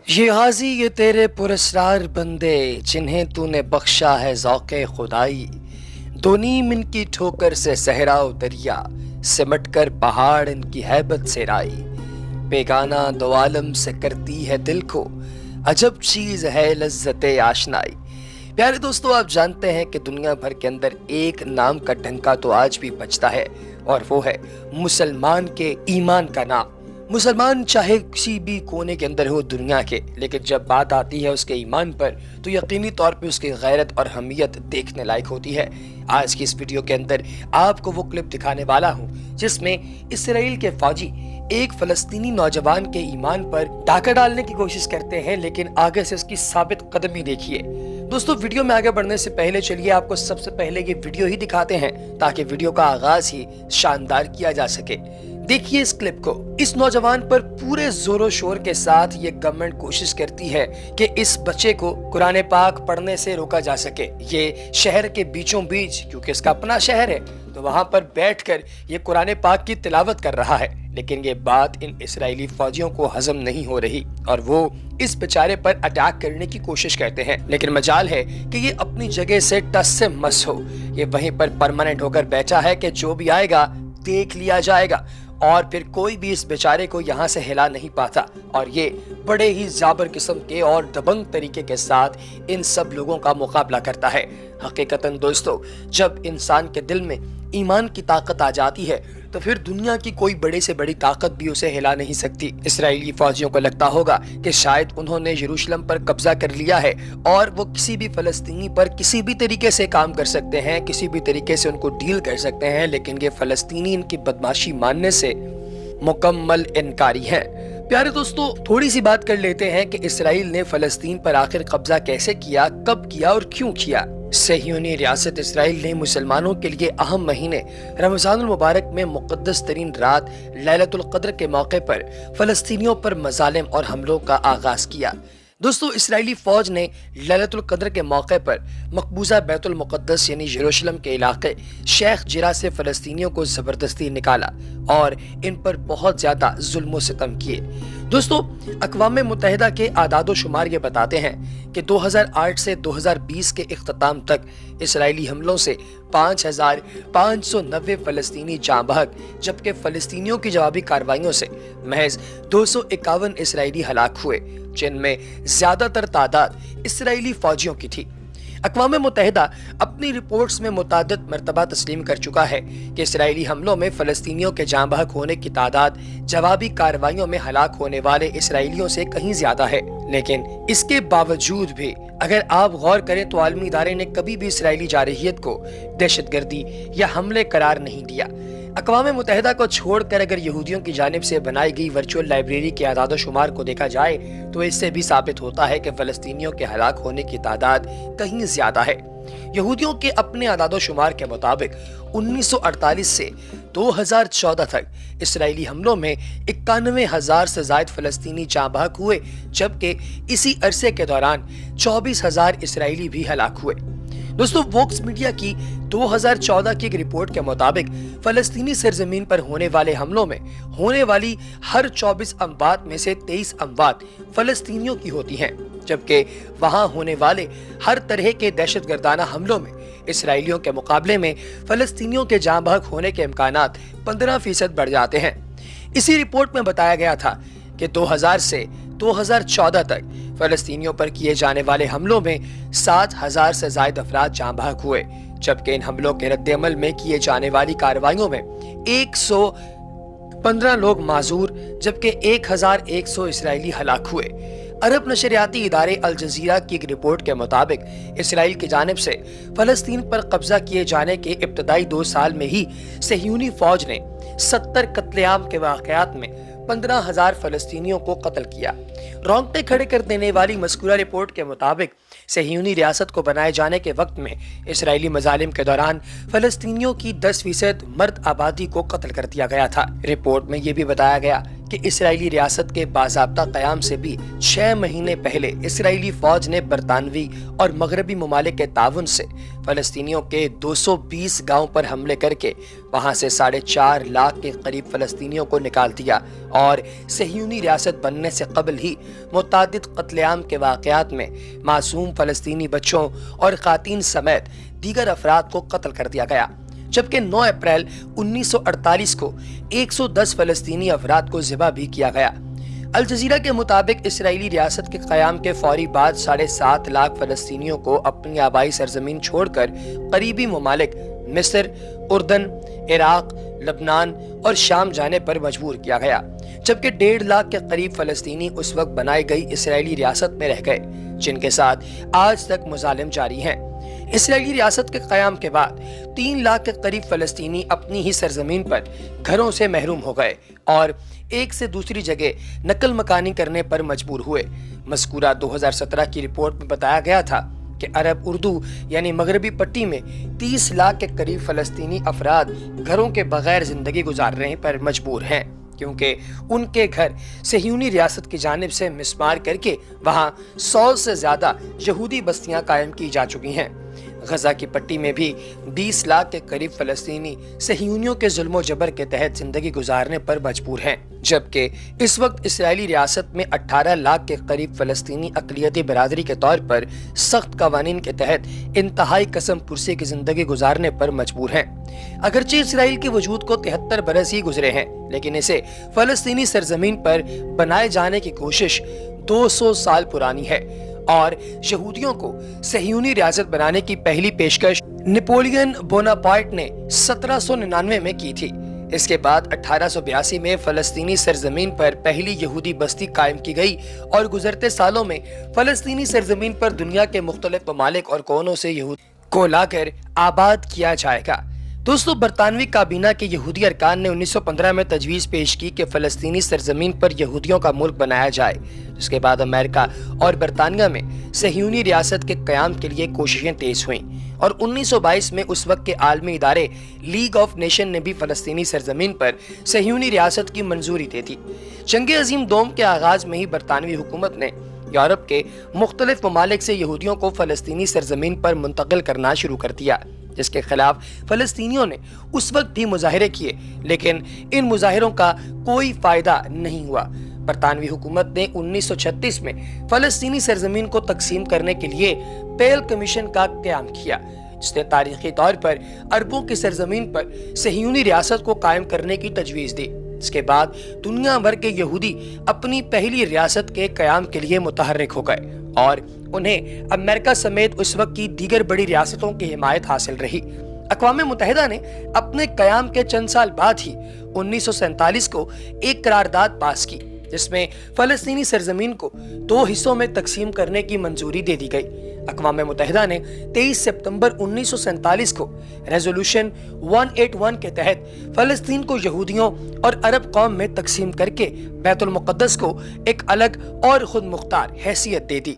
ये गाजी ये तेरे पुरस्रार बंदे जिन्हें तूने बख्शा है ज़ौक़े खुदाई। दो नीम इनकी ठोकर से सहराओ दरिया, सिमट कर पहाड़ इनकी हैबत से राई। बेगाना दो आलम से करती है दिल को, अजब चीज़ है लज्जते आशनाई। प्यारे दोस्तों, आप जानते हैं कि दुनिया भर के अंदर एक नाम का डंका तो आज भी बजता है, और वो है मुसलमान के ईमान का नाम। मुसलमान चाहे किसी भी कोने के अंदर हो दुनिया के, लेकिन जब बात आती है उसके ईमान पर तो यकीनी तौर पे उसकी गैरत और हमीयत देखने लायक होती है। आज की इस वीडियो के अंदर आपको वो क्लिप दिखाने वाला हूँ जिसमें इसराइल के फौजी एक फलस्तीनी नौजवान के ईमान पर डाका डालने की कोशिश करते हैं, लेकिन आगे से उसकी साबित कदमी देखिए। दोस्तों, वीडियो में आगे बढ़ने से पहले चलिए आपको सबसे पहले ये वीडियो ही दिखाते हैं ताकि वीडियो का आगाज ही शानदार किया जा सके। देखिए इस क्लिप को। इस नौजवान पर पूरे जोरों शोर के साथ ये गवर्नमेंट कोशिश करती है कि इस बच्चे को कुरान पाक पढ़ने से रोका जा सके। ये शहर के बीचों बीच, क्योंकि इसका अपना शहर है, तो वहां पर बैठकर ये कुरान पाक की तिलावत कर रहा है। लेकिन ये बात इन इस्राएली फौजियों को हजम नहीं हो रही और वो इस बेचारे पर अटैक करने की कोशिश करते हैं। लेकिन मजाल है कि ये अपनी जगह से टस से मस हो। ये वहीं पर परमानेंट होकर बैठा है कि जो भी आएगा देख लिया जाएगा, और फिर कोई भी इस बेचारे को यहाँ से हिला नहीं पाता। और ये बड़े ही जाबर किस्म के और दबंग तरीके के साथ इन सब लोगों का मुकाबला करता है। हकीकतन दोस्तों, जब इंसान के दिल में ईमान की ताकत आ जाती है तो फिर दुनिया की कोई बड़े से बड़ी ताकत भी उसे हिला नहीं सकती। इसराइली फौजियों को लगता होगा कि शायद उन्होंने यरूशलेम पर कब्जा कर लिया है और वो किसी भी फलस्तीनी पर किसी भी तरीके से काम कर सकते हैं, किसी भी तरीके से उनको डील कर सकते हैं। लेकिन ये फलस्तीनी इनकी बदमाशी मानने से मुकम्मल इनकारी है। प्यारे दोस्तों, थोड़ी सी बात कर लेते हैं कि इसराइल ने फलस्तीन पर आखिर कब्जा कैसे किया, कब किया और क्यों किया। सहियोनी रियासत इसराइल ने मुसलमानों के लिए अहम महीने रमजानुल मुबारक में मुक़द्दस तरीन रात लैलतुल क़द्र के मौके पर फलस्तीनियों पर मज़ालिम और हमलों का आगाज किया। दोस्तों, इसराइली फौज ने लैलतुल क़द्र के मौके पर मकबूजा बैतुल मुक़द्दस यानी यरूशलेम के इलाके शेख जिरा से फलस्तीनियों को ज़बरदस्ती निकाला और इन पर बहुत ज़्यादा जुल्म व सितम किए। दोस्तों, अक़वाम मुत्तहिदा के आदाद शुमार ये बताते हैं कि 2008 से 2020 के इख्तिताम तक इसराइली हमलों से 5,590 फलस्तीनी जाँ बहक, जबकि फलस्तीनियों की जवाबी कार्रवाइयों से महज 251 इसराइली हलाक हुए, जिनमें ज्यादातर तादाद इसराइली फौजियों की थी। अक़वाम मुत्तहिदा अपनी रिपोर्ट्स में मुतादिद मरतबा तस्लीम कर चुका है कि इसराइली हमलों में फलस्तीनियों के जाँ बहक होने की तादाद जवाबी कार्रवाइयों में हलाक होने वाले इसराइलियों से कहीं ज्यादा है। लेकिन इसके बावजूद भी अगर आप गौर करें तो आलमी इदारे ने कभी भी इसराइली जारहियत को दहशतगर्दी या हमले करार नहीं दिया। अक़वाम मुत्तहिदा को छोड़कर अगर यहूदियों की जानिब से बनाई गई वर्चुअल लाइब्रेरी के आदाद शुमार को देखा जाए तो इससे भी साबित होता है कि फलस्तीनियों के हलाक होने की तादाद कहीं ज्यादा है। यहूदियों के अपने आदाद शुमार के मुताबिक 1948 से 2014 तक इसराइली हमलों में 91,000 से ज्यादा फलस्तीनी जाँ बहक हुए, जबकि इसी अरसे के दौरान 24,000 इसराइली भी हलाक हुए। दोस्तों, वोक्स मीडिया की 2014 की एक रिपोर्ट के मुताबिक फलस्तीनी सरजमीन पर होने वाले हमलों में होने वाली हर 24 अमवात में से 23 अमवात फलस्तीनियों की होती हैं, जबकि वहां होने वाले हर तरह के दहशतगर्दाना हमलों में इसराइलियों के मुकाबले में फलस्तीनियों के जाँ बहक होने के इम्कानात 15% बढ़ जाते हैं। इसी रिपोर्ट में बताया गया था कि 2000 से 2014 तक फलस्तीनियों पर किए जाने वाले हमलों में 7,000 से ज्यादा अफराद जाँ बहक हुए, जबकि इन हमलों के रद्द-ए-अमल में किए जाने वाली कार्रवाइयों में 115 लोग माजूर, जबकि 1,100 इसराइली हलाक हुए। अरब नशरियाती इदारे अल जजीरा की एक रिपोर्ट के मुताबिक इसराइल की जानिब से फलस्तीन पर कब्जा किए जाने के इब्तदाई 2 साल में ही सहियूनी फौज ने 70 कत्लेआम के वाक़यात में 15,000 फलस्तीनियों को कत्ल किया। रोंगटे खड़े कर देने वाली मज़कूरा रिपोर्ट के मुताबिक सहियूनी रियासत को बनाए जाने के वक्त में इसराइली मज़ालिम के दौरान फलस्तीनियों की 10% मर्द आबादी को कत्ल कर दिया गया था। रिपोर्ट में यह भी बताया गया کہ اسرائیلی ریاست کے باضابطہ قیام سے بھی 6 مہینے پہلے اسرائیلی فوج نے برطانوی اور مغربی ممالک کے تعاون سے فلسطینیوں کے 220 گاؤں پر حملے کر کے وہاں سے 4.5 لاکھ کے قریب فلسطینیوں کو نکال دیا اور صہیونی ریاست بننے سے قبل ہی متعدد قتل عام کے واقعات میں معصوم فلسطینی بچوں اور خواتین سمیت دیگر افراد کو قتل کر دیا گیا، جبکہ 9 اپریل 1948 کو 110 فلسطینی افراد کو ذبح بھی کیا گیا۔ الجزیرہ کے مطابق اسرائیلی ریاست کے قیام کے فوری بعد 7.5 لاکھ فلسطینیوں کو اپنی آبائی سرزمین چھوڑ کر قریبی ممالک مصر، اردن، عراق، لبنان اور شام جانے پر مجبور کیا گیا، جبکہ 1.5 لاکھ کے قریب فلسطینی اس وقت بنائی گئی اسرائیلی ریاست میں رہ گئے، جن کے ساتھ آج تک مظالم جاری ہیں۔ اسرائیلی ریاست کے قیام کے بعد 3 لاکھ کے قریب فلسطینی اپنی ہی سرزمین پر گھروں سے محروم ہو گئے اور ایک سے دوسری جگہ نقل مکانی کرنے پر مجبور ہوئے۔ مذکورہ 2017 کی رپورٹ میں بتایا گیا تھا کہ عرب اردو یعنی مغربی پٹی میں 30 لاکھ کے قریب فلسطینی افراد گھروں کے بغیر زندگی گزارنے پر مجبور ہیں، کیونکہ ان کے گھر صہیونی ریاست کی جانب سے مسمار کر کے وہاں 100 سے زیادہ یہودی بستیاں قائم کی جا چکی ہیں۔ غزہ کی پٹی میں بھی 20 لاکھ کے قریب فلسطینی صہیونیوں کے ظلم و جبر کے تحت زندگی گزارنے پر مجبور ہیں، جبکہ اس وقت اسرائیلی ریاست میں 18 لاکھ کے قریب فلسطینی اقلیتی برادری کے طور پر سخت قوانین کے تحت انتہائی قسم پرسی کی زندگی گزارنے پر مجبور ہیں۔ اگرچہ اسرائیل کے وجود کو 73 برس ہی گزرے ہیں، لیکن اسے فلسطینی سرزمین پر بنائے جانے کی کوشش 200 سال پرانی ہے اور یہودیوں کو صہیونی ریاست بنانے کی پہلی پیشکش نپولین بوناپارٹ نے 1799 میں کی تھی۔ اس کے بعد 1882 میں فلسطینی سرزمین پر پہلی یہودی بستی قائم کی گئی اور گزرتے سالوں میں فلسطینی سرزمین پر دنیا کے مختلف ممالک اور کونوں سے یہود کو لا کر آباد کیا جائے گا۔ دوستو، برطانوی کابینہ کے یہودی ارکان نے 1915 میں تجویز پیش کی کہ فلسطینی سرزمین پر یہودیوں کا ملک بنایا جائے، جس کے بعد امریکہ اور برطانیہ میں صہیونی ریاست کے قیام کے لیے کوششیں تیز ہوئیں اور 1922 میں اس وقت کے عالمی ادارے لیگ آف نیشن نے بھی فلسطینی سرزمین پر صہیونی ریاست کی منظوری دے دی۔ جنگ عظیم دوم کے آغاز میں ہی برطانوی حکومت نے یورپ کے مختلف ممالک سے یہودیوں کو فلسطینی سرزمین پر منتقل کرنا شروع کر دیا، جس کے خلاف فلسطینیوں نے اس وقت بھی مظاہرے کیے، لیکن ان مظاہروں کا کوئی فائدہ نہیں ہوا۔ برطانوی حکومت نے 1936 میں فلسطینی سرزمین کو تقسیم کرنے کے لیے پیل کمیشن کا قیام کیا، جس نے تاریخی طور پر عربوں کی سرزمین پر صہیونی ریاست کو قائم کرنے کی تجویز دی۔ اس کے بعد دنیا بھر کے یہودی اپنی پہلی ریاست کے قیام کے لیے متحرک ہو گئے اور انہیں امریکہ سمیت اس وقت کی دیگر بڑی ریاستوں کی حمایت حاصل رہی۔ اقوام متحدہ نے اپنے قیام کے چند سال بعد ہی 1947 کو ایک قرارداد پاس کی، جس میں فلسطینی سرزمین کو 2 حصوں میں تقسیم کرنے کی منظوری دے دی گئی۔ اقوام متحدہ نے 23 سپتمبر 1947 کو ریزولوشن 181 کے تحت فلسطین کو یہودیوں اور عرب قوم میں تقسیم کر کے بیت المقدس کو ایک الگ اور خود مختار حیثیت دے دی۔